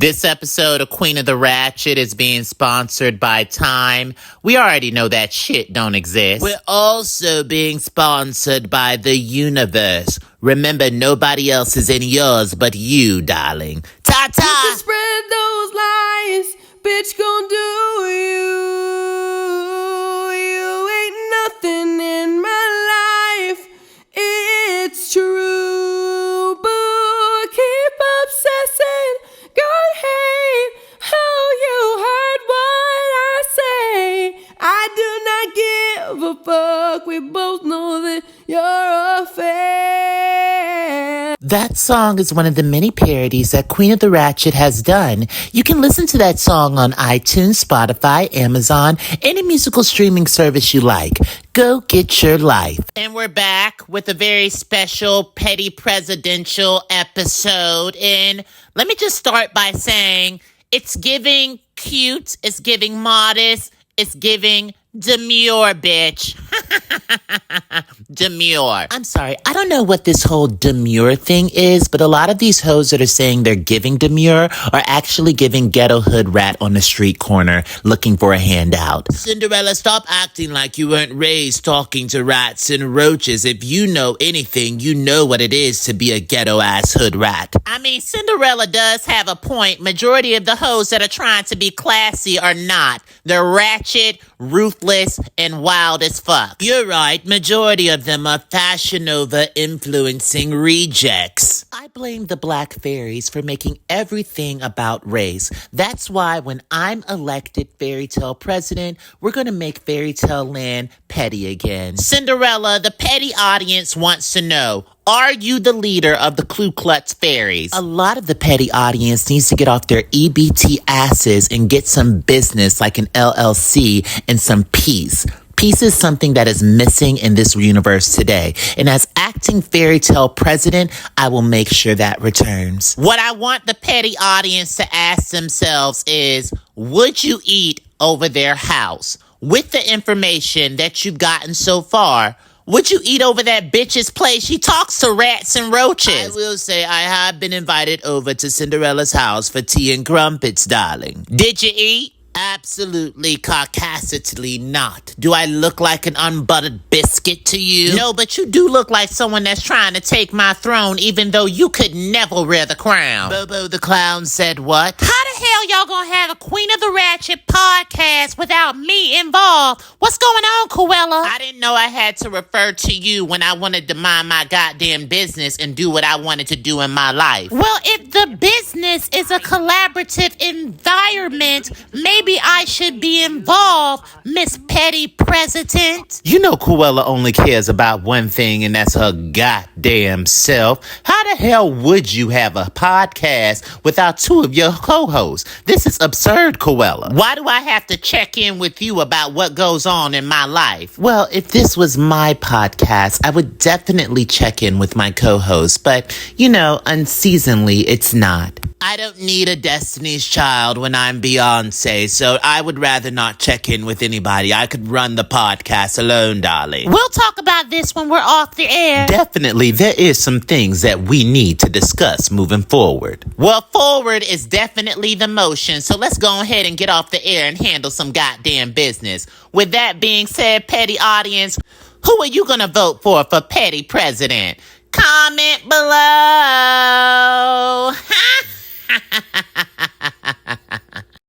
This episode of Queen of the Ratchet is being sponsored by Time. We already know that shit don't exist. We're also being sponsored by the universe. Remember, nobody else is in yours but you, darling. Ta-ta! You can spread those lies, bitch gon' do you. You ain't nothing in my life, it's true. But keep obsessing, God hate how you heard what I say. I do not give a fuck, we both know that you're a fan. That song is one of the many parodies that Queen of the Ratchet has done. You can listen to that song on iTunes, Spotify, Amazon, any musical streaming service you like. Go get your life. And we're back with a very special petty presidential episode. And let me just start by saying it's giving cute, it's giving modest, it's giving demure, bitch. Demure. I'm sorry, I don't know what this whole demure thing is, but a lot of these hoes that are saying they're giving demure are actually giving ghetto hood rat on the street corner looking for a handout. Cinderella, stop acting like you weren't raised talking to rats and roaches. If you know anything, you know what it is to be a ghetto-ass hood rat. I mean, Cinderella does have a point. Majority of the hoes that are trying to be classy are not. They're ratchet, ruthless, and wild as fuck. You're right, majority of them are Fashion Nova influencing rejects. I blame the black fairies for making everything about race. That's why when I'm elected fairy tale president, we're gonna make fairy tale land petty again. Cinderella, the petty audience wants to know, are you the leader of the Ku Klux Fairies? A lot of the petty audience needs to get off their EBT asses and get some business like an LLC and some peace. Peace is something that is missing in this universe today. And as acting fairy tale president, I will make sure that returns. What I want the petty audience to ask themselves is, would you eat over their house? With the information that you've gotten so far, would you eat over that bitch's place? She talks to rats and roaches. I will say I have been invited over to Cinderella's house for tea and crumpets, darling. Did you eat? Absolutely, caucasically not. Do I look like an unbuttered biscuit to you? No, but you do look like someone that's trying to take my throne, even though you could never wear the crown. Bobo the Clown said what? How the hell y'all gonna have a Queen of the Ratchet podcast without me involved? What's going on, Cruella? I didn't know I had to refer to you when I wanted to mind my goddamn business and do what I wanted to do in my life. Well, if the business is a collaborative environment, maybe I should be involved, Miss Petty President. You know Cruella only cares about one thing, and that's her goddamn self. How the hell would you have a podcast without two of your co-hosts? This is absurd, Cruella. Why do I have to check in with you about what goes on in my life? Well, if this was my podcast, I would definitely check in with my co-host, but, you know, unseasonably, it's not. I don't need a Destiny's Child when I'm Beyonce, so I would rather not check in with anybody. I could run the podcast alone, darling. We'll talk about this when we're off the air. Definitely, there is some things that we need to discuss moving forward. Well, forward is definitely the motion, so let's go ahead and get off the air and handle some goddamn business. With that being said, petty audience, who are you gonna vote for petty president? Comment below.